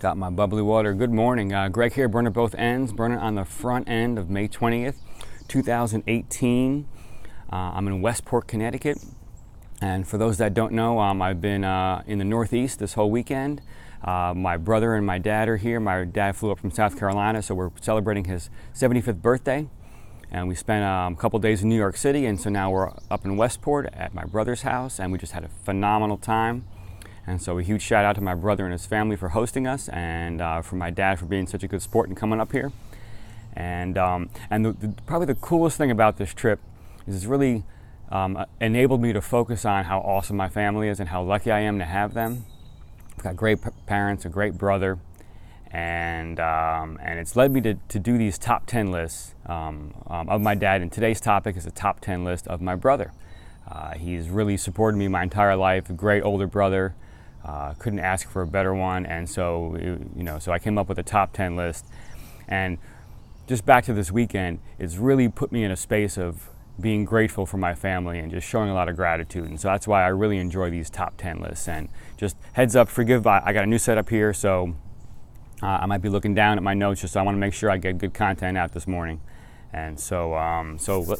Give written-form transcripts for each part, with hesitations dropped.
Got my bubbly water. Good morning. Greg here, burning both ends. Burning on the front end of May 20th, 2018. I'm in Westport, Connecticut. And for those that don't know, I've been in the Northeast this whole weekend. My brother and my dad are here. My dad flew up from South Carolina, so we're celebrating his 75th birthday. And we spent a couple days in New York City, and so now we're up in Westport at my brother's house, and we just had a phenomenal time. And so a huge shout out to my brother and his family for hosting us, and for my dad for being such a good sport and coming up here. And probably the coolest thing about this trip is it's really enabled me to focus on how awesome my family is and how lucky I am to have them. I've got great parents, a great brother, and it's led me to do these top 10 lists of my dad. And today's topic is a top 10 list of my brother. He's really supported me my entire life, a great older brother. Couldn't ask for a better one, and so so I came up with a top 10 list. And just back to this weekend, it's really put me in a space of being grateful for my family and just showing a lot of gratitude. And so that's why I really enjoy these top 10 lists. And just heads up, I got a new setup here, so I might be looking down at my notes, just so I want to make sure I get good content out this morning. And so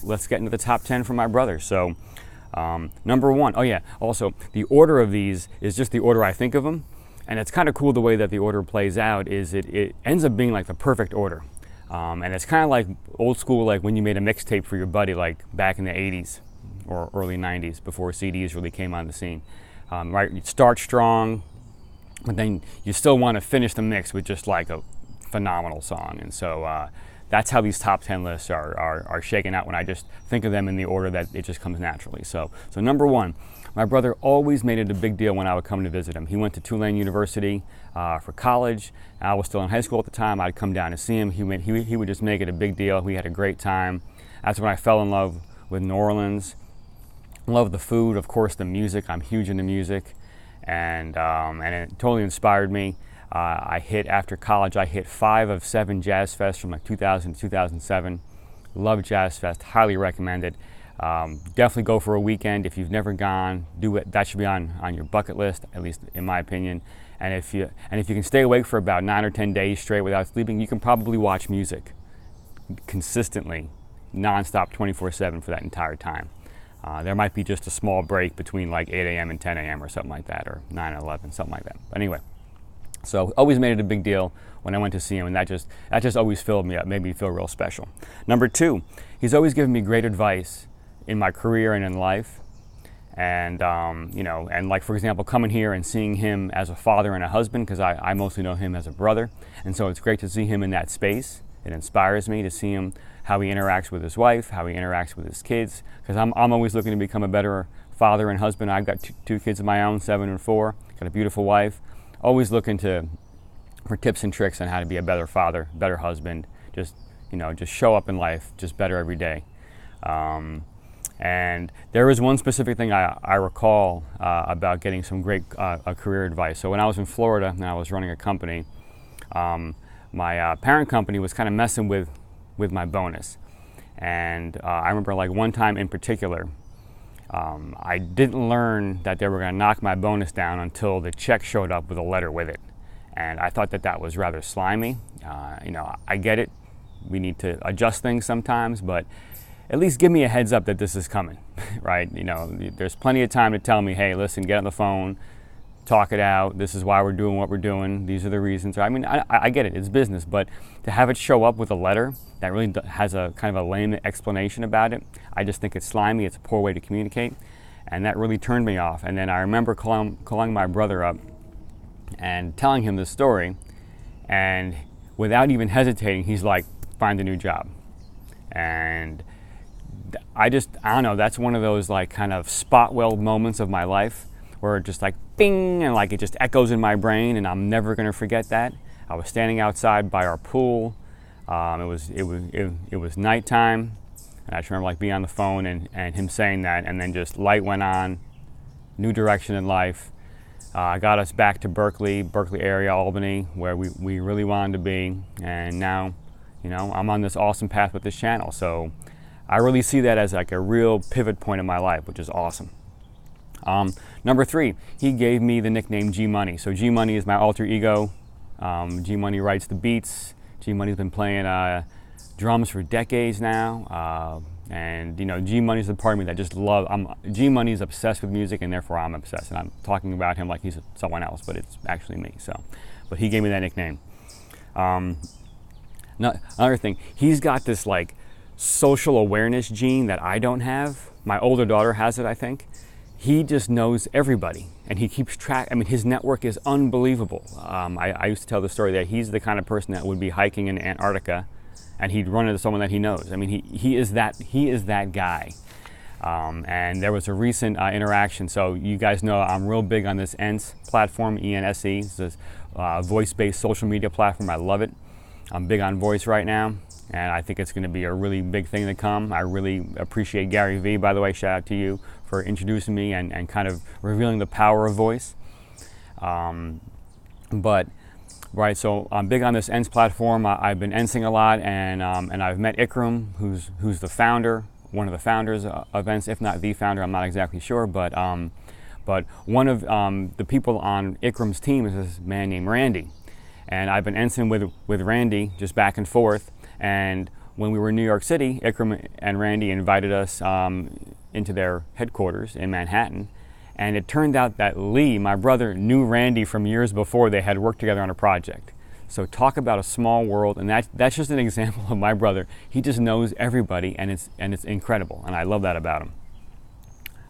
let's get into the top 10 for my brother. So number one, also the order of these is just the order I think of them, and it's kind of cool the way that the order plays out. Is it ends up being like the perfect order, and it's kind of like old school, like when you made a mixtape for your buddy, like back in the 80s or early 90s before CDs really came on the scene. Right, you start strong, but then you still want to finish the mix with just like a phenomenal song. And so that's how these top 10 lists are shaken out when I just think of them in the order that it just comes naturally. So number one, my brother always made it a big deal when I would come to visit him. He went to Tulane University for college. I was still in high school at the time. I'd come down to see him. He would just make it a big deal. We had a great time. That's when I fell in love with New Orleans. Love the food, of course, the music. I'm huge into music, and it totally inspired me. After college, I hit 5 of 7 Jazz Fests from like 2000 to 2007. Love Jazz Fest, highly recommend it. Definitely go for a weekend. If you've never gone, do it. That should be on your bucket list, at least in my opinion. And if you can stay awake for about 9 or 10 days straight without sleeping, you can probably watch music consistently, nonstop, 24/7 for that entire time. There might be just a small break between like 8 a.m. and 10 a.m. or something like that, or 9 and 11, something like that. But anyway. So always made it a big deal when I went to see him, and that just always filled me up, made me feel real special. Number two, he's always given me great advice in my career and in life. And and like, for example, coming here and seeing him as a father and a husband, because I mostly know him as a brother. And so it's great to see him in that space. It inspires me to see him, how he interacts with his wife, how he interacts with his kids, because I'm always looking to become a better father and husband. I've got two kids of my own, 7 and 4, got a beautiful wife. Always looking for tips and tricks on how to be a better father, better husband, just show up in life just better every day. And there is one specific thing I recall about getting some great career advice. So when I was in Florida and I was running a company, my parent company was kind of messing with my bonus. And I remember like one time in particular, I didn't learn that they were going to knock my bonus down until the check showed up with a letter with it. And I thought that was rather slimy. I get it. We need to adjust things sometimes, but at least give me a heads up that this is coming, right? There's plenty of time to tell me, hey, listen, get on the phone, talk it out. This is why we're doing what we're doing. These are the reasons. I mean, I get it. It's business, but to have it show up with a letter that really has a kind of a lame explanation about it, I just think it's slimy. It's a poor way to communicate, and that really turned me off. And then I remember calling my brother up and telling him this story, and without even hesitating, he's like, find a new job. And I don't know, that's one of those like kind of spot weld moments of my life where it just like bing, and like it just echoes in my brain, and I'm never going to forget that. I was standing outside by our pool. It was nighttime, and I just remember like being on the phone and him saying that, and then just light went on, new direction in life. Got us back to Berkeley area, Albany, where we really wanted to be, and now, I'm on this awesome path with this channel. So I really see that as like a real pivot point in my life, which is awesome. Number 3, he gave me the nickname G Money. So G Money is my alter ego G Money writes the beats. G Money's been playing drums for decades now. And you know, G Money's the part of me that just G Money's obsessed with music, and therefore I'm obsessed. And I'm talking about him like he's someone else, but it's actually me. So, but he gave me that nickname. Another thing, he's got this like social awareness gene that I don't have. My older daughter has it, I think. He just knows everybody, and he keeps track. I mean, his network is unbelievable. I used to tell the story that he's the kind of person that would be hiking in Antarctica, and he'd run into someone that he knows. I mean, he is that guy. And there was a recent interaction. So you guys know I'm real big on this Ense platform, Ense. It's this voice-based social media platform. I love it. I'm big on voice right now, and I think it's going to be a really big thing to come. I really appreciate Gary Vee, by the way. Shout out to you for introducing me and kind of revealing the power of voice. Right, so I'm big on this Ense platform. I've been Ensing a lot, and I've met Ikram, who's the founder, one of the founders of Ense, if not the founder. I'm not exactly sure, but one of the people on Ikram's team is this man named Randy, and I've been Ensing with Randy just back and forth. And when we were in New York City, Ikram and Randy invited us into their headquarters in Manhattan. And it turned out that Lee, my brother, knew Randy from years before. They had worked together on a project. So talk about a small world, and that's just an example of my brother. He just knows everybody, and it's incredible, and I love that about him.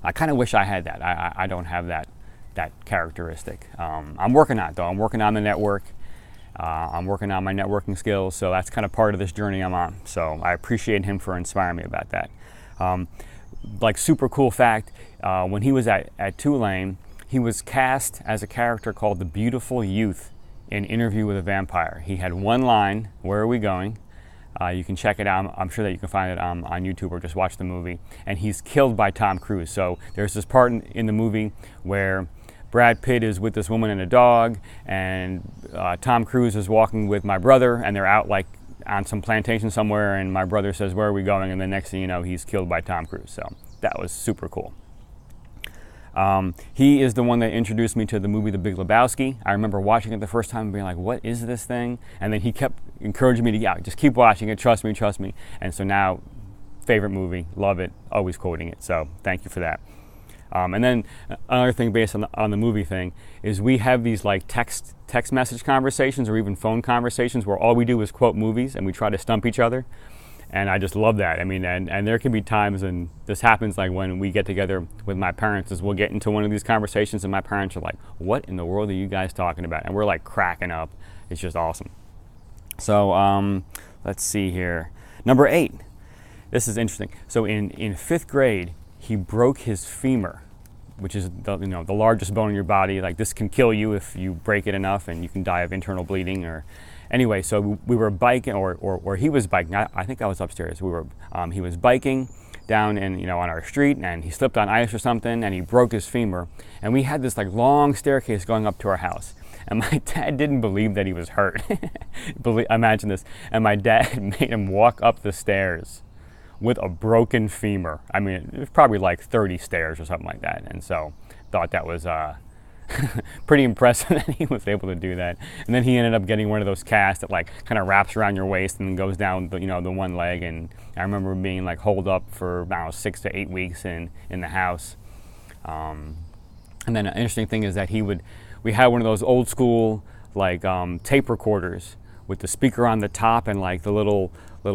I kind of wish I had that. I don't have that characteristic. I'm working on it, though. I'm working on the network. I'm working on my networking skills, so that's kind of part of this journey I'm on. So I appreciate him for inspiring me about that. Like super cool fact, when he was at Tulane, he was cast as a character called the Beautiful Youth in Interview with a Vampire. He had one line, "Where are we going?" You can check it out. I'm sure that you can find it on YouTube or just watch the movie. And he's killed by Tom Cruise. So there's this part in the movie where Brad Pitt is with this woman and a dog, and Tom Cruise is walking with my brother, and they're out like on some plantation somewhere, and my brother says, "Where are we going?" And the next thing you know, he's killed by Tom Cruise. So that was super cool. He is the one that introduced me to the movie The Big Lebowski. I remember watching it the first time and being like, what is this thing? And then he kept encouraging me to, just keep watching it, trust me. And so now, favorite movie, love it, always quoting it. So thank you for that. And then another thing based on the movie thing is we have these like text message conversations or even phone conversations where all we do is quote movies and we try to stump each other. And I just love that. I mean, and there can be times, and this happens like when we get together with my parents, is we'll get into one of these conversations and my parents are like, what in the world are you guys talking about? And we're like cracking up. It's just awesome. So let's see here. Number 8. This is interesting. So in 5th grade, he broke his femur, which is the largest bone in your body. Like this can kill you if you break it enough, and you can die of internal bleeding. Or anyway, so we were biking, or he was biking. I think I was upstairs. He was biking down on our street, and he slipped on ice or something, and he broke his femur. And we had this like long staircase going up to our house. And my dad didn't believe that he was hurt. Imagine this. And my dad made him walk up the stairs with a broken femur. I mean, it was probably like 30 stairs or something like that. And so thought that was pretty impressive that he was able to do that. And then he ended up getting one of those casts that like kind of wraps around your waist and goes down the one leg. And I remember being like holed up for about 6 to 8 weeks in the house. And then an interesting thing is that we had one of those old school like tape recorders with the speaker on the top, and like the little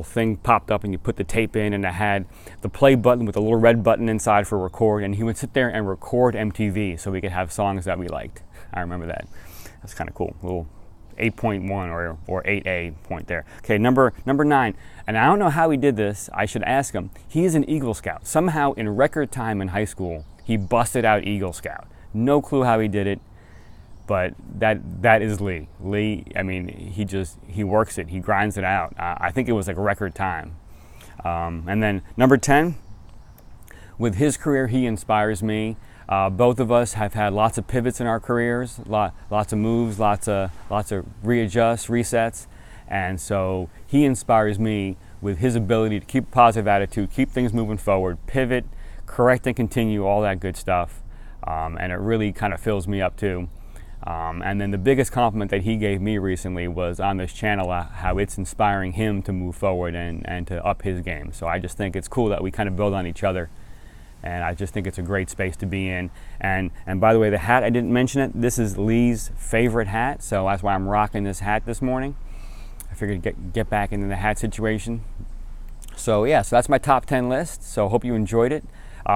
thing popped up and you put the tape in, and it had the play button with a little red button inside for record, and he would sit there and record MTV so we could have songs that we liked. I remember that. That's kind of cool. A little 8.1 or 8A point there. Okay, number 9, and I don't know how he did this. I should ask him. He is an Eagle Scout. Somehow in record time in high school, he busted out Eagle Scout. No clue how he did it. But that is Lee. Lee, I mean, he works it. He grinds it out. I think it was like a record time. And then number 10, with his career, he inspires me. Both of us have had lots of pivots in our careers, lots of moves, lots of readjusts, resets. And so he inspires me with his ability to keep a positive attitude, keep things moving forward, pivot, correct and continue, all that good stuff. And it really kind of fills me up too. And then the biggest compliment that he gave me recently was on this channel, how it's inspiring him to move forward and to up his game. So I just think it's cool that we kind of build on each other. And I just think it's a great space to be in. And by the way, the hat, I didn't mention it. This is Lee's favorite hat, so that's why I'm rocking this hat this morning. I figured get back into the hat situation. So yeah, so that's my top 10 list. So hope you enjoyed it.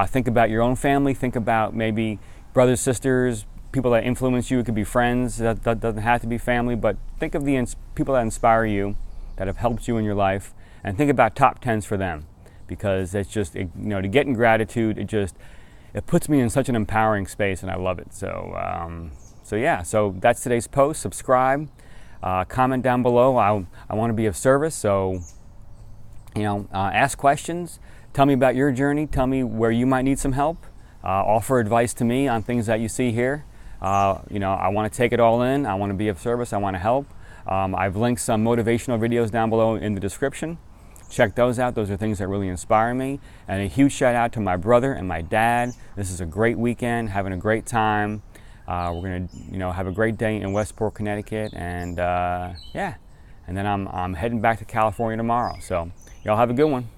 Think about your own family. Think about maybe brothers, sisters, people that influence you. It could be friends. That doesn't have to be family, but think of the people that inspire you, that have helped you in your life, and think about top 10s for them. Because it's just, to get in gratitude, it puts me in such an empowering space, and I love it. So yeah, so that's today's post. Subscribe, comment down below. I want to be of service, so ask questions. Tell me about your journey. Tell me where you might need some help. Offer advice to me on things that you see here. I want to take it all in. I want to be of service. I want to help. I've linked some motivational videos down below in the description. Check those out. Those are things that really inspire me. And a huge shout out to my brother and my dad. This is a great weekend, having a great time. We're gonna, have a great day in Westport, Connecticut, and yeah. And then I'm heading back to California tomorrow. So y'all have a good one.